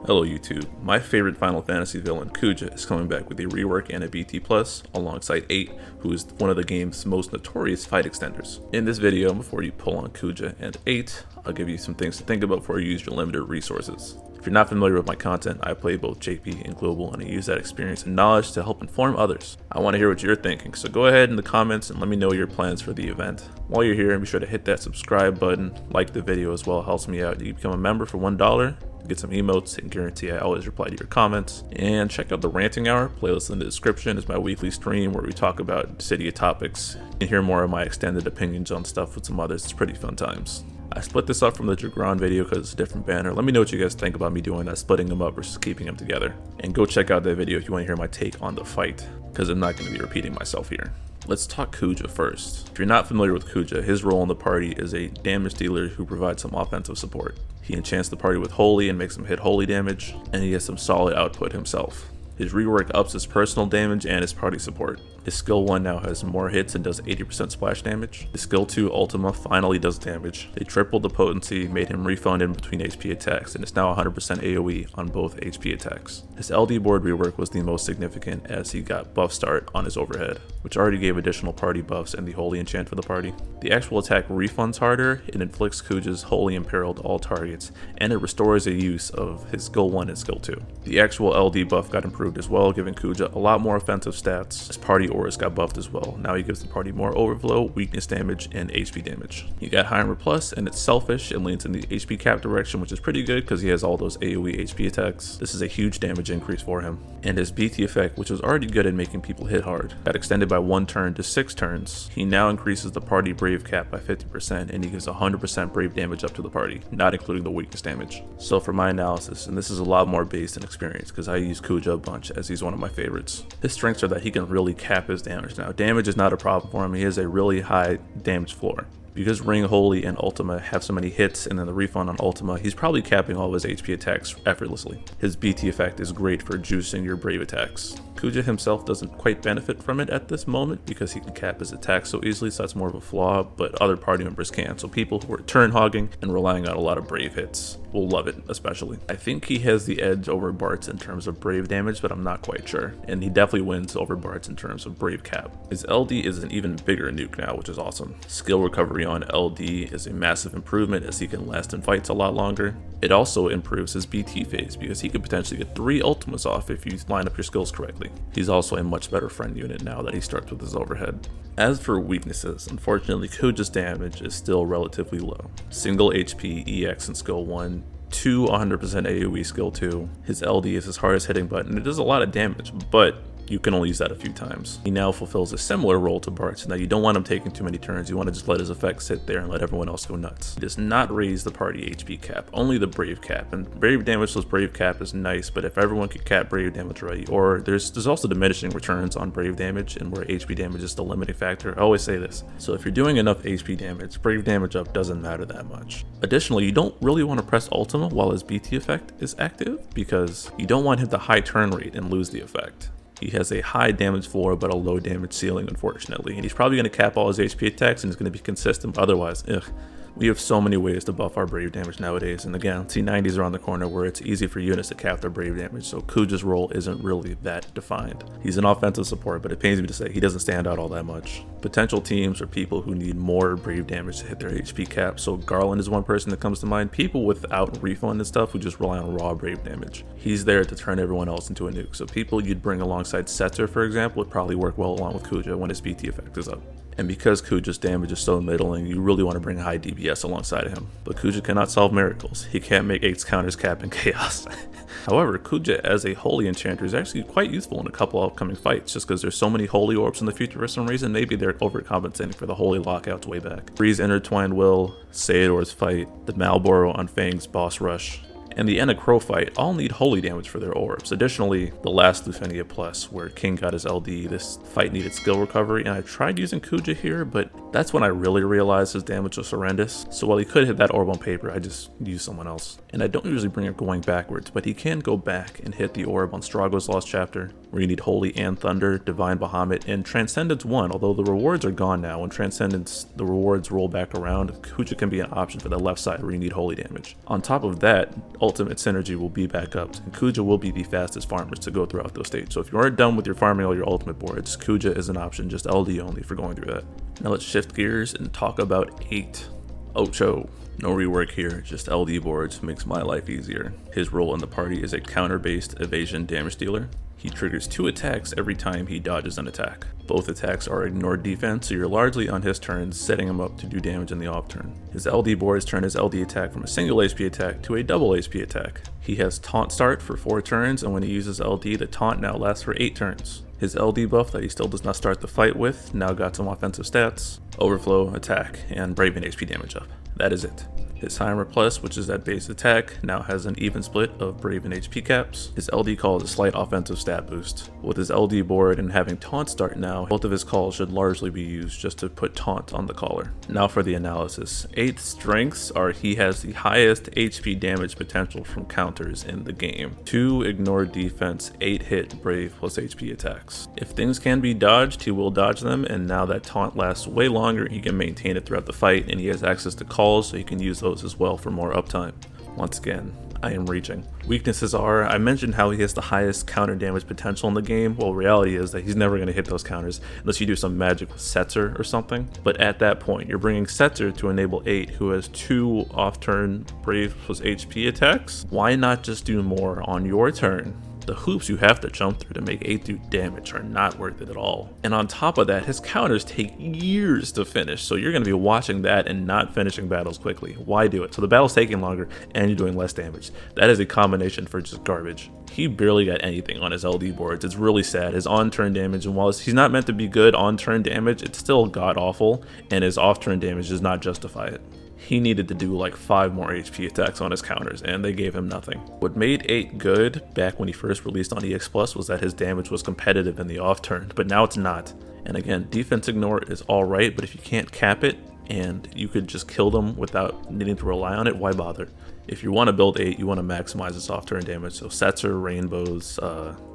Hello YouTube, my favorite Final Fantasy villain Kuja is coming back with a rework and a BT Plus alongside 8, who is one of the game's most notorious fight extenders. In this video, before you pull on Kuja and 8, I'll give you some things to think about before you use your limited resources. If you're not familiar with my content, I play both JP and Global and I use that experience and knowledge to help inform others. I want to hear what you're thinking, so go ahead in the comments and let me know your plans for the event. While you're here, be sure to hit that subscribe button, like the video as well, it helps me out. You can become a member for $1. Get some emotes and guarantee I always reply to your comments. And check out the Ranting Hour playlist in the description. It's my weekly stream where we talk about Dissidia topics and hear more of my extended opinions on stuff with some others. It's pretty fun times. I split this up from the Dragron video because it's a different banner. Let me know what you guys think about me doing that, splitting them up versus keeping them together. And go check out that video if you want to hear my take on the fight, because I'm not going to be repeating myself here. Let's talk Kuja first. If you're not familiar with Kuja, his role in the party is a damage dealer who provides some offensive support. He enchants the party with holy and makes him hit holy damage, and he has some solid output himself. His rework ups his personal damage and his party support. His skill 1 now has more hits and does 80% splash damage. His skill 2 Ultima finally does damage. They tripled the potency, made him refund in between HP attacks, and it's now 100% AoE on both HP attacks. His LD board rework was the most significant as he got buff start on his overhead, which already gave additional party buffs and the holy enchant for the party. The actual attack refunds harder, it inflicts Kuja's holy imperil to all targets, and it restores a use of his skill 1 and skill 2. The actual LD buff got improved as well, giving Kuja a lot more offensive stats. His party auras got buffed as well. Now he gives the party more overflow, weakness damage, and HP damage. You got high armor plus, and it's selfish and leans in the HP cap direction, which is pretty good because he has all those AoE HP attacks. This is a huge damage increase for him. And his BT effect, which was already good at making people hit hard, got extended by 1 turn to 6 turns. He now increases the party brave cap by 50%, and he gives 100% brave damage up to the party, not including the weakness damage. So for my analysis, and this is a lot more based on experience because I use Kuja a bunch as he's one of my favorites. His strengths are that he can really cap his damage. Now, damage is not a problem for him. He has a really high damage floor. Because Ring, Holy, and Ultima have so many hits and then the refund on Ultima, he's probably capping all of his HP attacks effortlessly. His BT effect is great for juicing your brave attacks. Kuja himself doesn't quite benefit from it at this moment because he can cap his attacks so easily, so that's more of a flaw, but other party members can. So people who are turn hogging and relying on a lot of brave hits will love it, especially. I think he has the edge over Bartz in terms of brave damage, but I'm not quite sure. And he definitely wins over Bartz in terms of brave cap. His LD is an even bigger nuke now, which is awesome. Skill recovery on LD is a massive improvement as he can last in fights a lot longer. It also improves his BT phase because he could potentially get 3 ultimas off if you line up your skills correctly. He's also a much better friend unit now that he starts with his overhead. As for weaknesses, unfortunately Kuja's damage is still relatively low. Single HP EX in skill 1, 2 100% AoE skill 2. His LD is his hardest hitting button. It does a lot of damage, but you can only use that a few times. He now fulfills a similar role to Bartz. Now you don't want him taking too many turns, you want to just let his effects sit there and let everyone else go nuts. He does not raise the party HP cap, only the brave cap. And brave damage plus brave cap is nice, but if everyone could cap brave damage right, or there's also diminishing returns on brave damage and where HP damage is the limiting factor. I always say this. So if you're doing enough HP damage, brave damage up doesn't matter that much. Additionally, you don't really want to press Ultima while his BT effect is active because you don't want him to high turn rate and lose the effect. He has a high damage floor but a low damage ceiling, unfortunately, and he's probably going to cap all his HP attacks and it's going to be consistent, but otherwise, we have so many ways to buff our brave damage nowadays, and again, T90s around the corner where it's easy for units to cap their brave damage, so Kuja's role isn't really that defined. He's an offensive support, but it pains me to say he doesn't stand out all that much. Potential teams are people who need more brave damage to hit their HP cap, so Garland is one person that comes to mind. People without refund and stuff who just rely on raw brave damage. He's there to turn everyone else into a nuke, so people you'd bring alongside Setzer, for example, would probably work well along with Kuja when his BT effect is up. And because Kuja's damage is so middling, you really want to bring high DPS alongside of him. But Kuja cannot solve miracles. He can't make 8's counters cap in chaos. However, Kuja as a holy enchanter is actually quite useful in a couple upcoming fights, just because there's so many holy orbs in the future for some reason. Maybe they're overcompensating for the holy lockouts way back. Breeze Intertwined Will, Sayador's fight, the Malboro on Fang's boss rush, and the Enna Crow fight all need holy damage for their orbs. Additionally, the last Lufenia Plus, where King got his LD, this fight needed skill recovery, and I tried using Kuja here, but That's when I really realized his damage was horrendous, so while he could hit that orb on paper, I just used someone else. And I don't usually bring it going backwards, but he can go back and hit the orb on Strago's Lost Chapter, where you need Holy and Thunder, Divine Bahamut, and Transcendence 1, although the rewards are gone now. When Transcendence, the rewards roll back around, Kuja can be an option for the left side where you need Holy damage. On top of that, Ultimate Synergy will be back up, and Kuja will be the fastest farmers to go throughout those stages. So if you aren't done with your farming all your ultimate boards, Kuja is an option, just LD only for going through that. Now let's shift gears and talk about 8. Ocho. No rework here, just LD boards makes my life easier. His role in the party is a counter-based evasion damage dealer. He triggers 2 attacks every time he dodges an attack. Both attacks are ignored defense, so you're largely on his turn, setting him up to do damage in the off turn. His LD boards turn his LD attack from a single HP attack to a double HP attack. He has taunt start for 4 turns, and when he uses LD, the taunt now lasts for 8 turns. His LD buff that he still does not start the fight with now got some offensive stats, overflow, attack, and Braven HP damage up. That is it. His Heimer Plus, which is that base attack, now has an even split of Braven HP caps. His LD call is a slight offensive stat boost. With his LD board and having taunt start now, both of his calls should largely be used just to put taunt on the caller. Now for the analysis. 8 strengths are he has the highest HP damage potential from counters in the game. 2 ignore defense, 8 hit Brave plus HP attacks. If things can be dodged, he will dodge them, and now that taunt lasts way longer, he can maintain it throughout the fight, and he has access to calls, so he can use those as well for more uptime. Once again, I am reaching. Weaknesses are, I mentioned how he has the highest counter damage potential in the game. Well, reality is that he's never going to hit those counters unless you do some magic with Setzer or something. But at that point, you're bringing Setzer to enable 8, who has 2 off-turn Brave plus HP attacks. Why not just do more on your turn? The hoops you have to jump through to make 8 do damage are not worth it at all. And on top of that, his counters take years to finish, so you're going to be watching that and not finishing battles quickly. Why do it? So the battle's taking longer and you're doing less damage. That is a combination for just garbage. He barely got anything on his LD boards. It's really sad. His on-turn damage, and while he's not meant to be good on-turn damage, it's still god-awful, and his off-turn damage does not justify it. He needed to do like 5 more HP attacks on his counters, and they gave him nothing. What made 8 good back when he first released on EX Plus was that his damage was competitive in the off turn, but now it's not. And again, defense ignore is alright, but if you can't cap it, and you could just kill them without needing to rely on it, why bother? If you want to build 8, you want to maximize his off turn damage, so Setzer, Rainbows,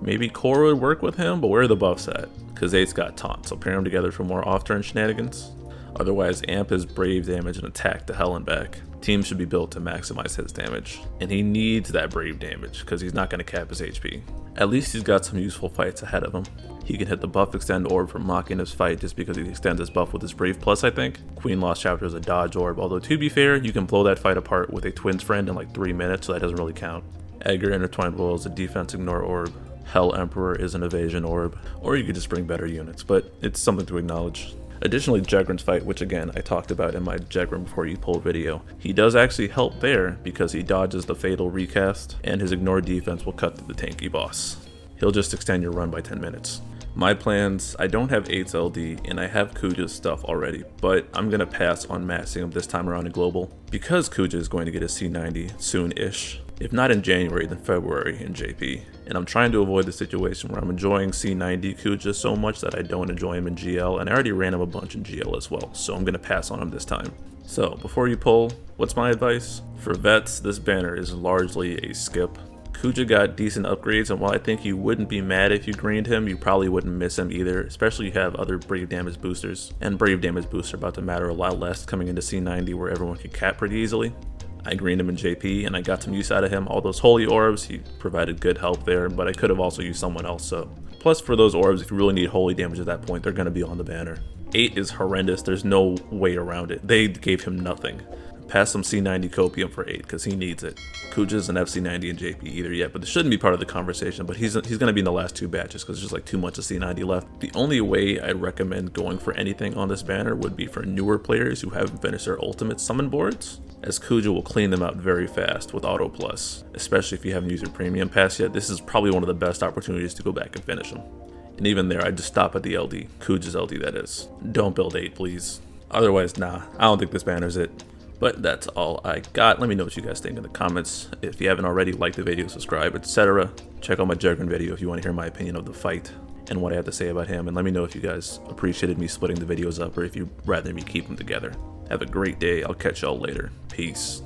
maybe Core would work with him, but where are the buffs at? Because 8's got taunt, so pair them together for more off turn shenanigans. Otherwise, amp his Brave damage and attack to hell and back. Teams should be built to maximize his damage. And he needs that Brave damage, because he's not going to cap his HP. At least he's got some useful fights ahead of him. He can hit the buff extend orb for mocking his fight just because he extends his buff with his Brave Plus, I think. Queen Lost Chapter is a dodge orb, although to be fair, you can blow that fight apart with a Twins Friend in like 3 minutes, so that doesn't really count. Edgar Intertwined Will is a defense ignore orb. Hell Emperor is an evasion orb. Or you could just bring better units, but it's something to acknowledge. Additionally, Jegrin's fight, which again I talked about in my Jegrin before you pull video, he does actually help there because he dodges the fatal recast and his ignored defense will cut through the tanky boss. He'll just extend your run by 10 minutes. My plans, I don't have 8's LD and I have Kuja's stuff already, but I'm going to pass on maxing him this time around in Global because Kuja is going to get a C90 soon-ish. If not in January, then February in JP. And I'm trying to avoid the situation where I'm enjoying C90 Kuja so much that I don't enjoy him in GL, and I already ran him a bunch in GL as well, so I'm going to pass on him this time. So, before you pull, what's my advice? For vets, this banner is largely a skip. Kuja got decent upgrades, and while I think you wouldn't be mad if you greened him, you probably wouldn't miss him either, especially if you have other Brave damage boosters. And Brave damage boosts are about to matter a lot less coming into C90 where everyone can cap pretty easily. I greened him in JP and I got some use out of him. All those holy orbs, he provided good help there, but I could have also used someone else. So, plus for those orbs, if you really need holy damage at that point, they're going to be on the banner. 8 is horrendous. There's no way around it. They gave him nothing. Pass some C90 copium for 8 because he needs it. Kuja's an FC90 and JP either yet, but this shouldn't be part of the conversation, but he's going to be in the last 2 batches because there's just like too much of C90 left. The only way I'd recommend going for anything on this banner would be for newer players who haven't finished their ultimate summon boards, as Kuja will clean them out very fast with Auto Plus. Especially if you haven't used your premium pass yet, this is probably one of the best opportunities to go back and finish them. And even there, I'd just stop at the LD. Kuja's LD, that is. Don't build 8, please. Otherwise, nah, I don't think this banner's it. But that's all I got. Let me know what you guys think in the comments. If you haven't already, like the video, subscribe, etc. Check out my Jegrin video if you want to hear my opinion of the fight. and what I had to say about him, and let me know if you guys appreciated me splitting the videos up or if you'd rather me keep them together. Have a great day. I'll catch y'all later. Peace.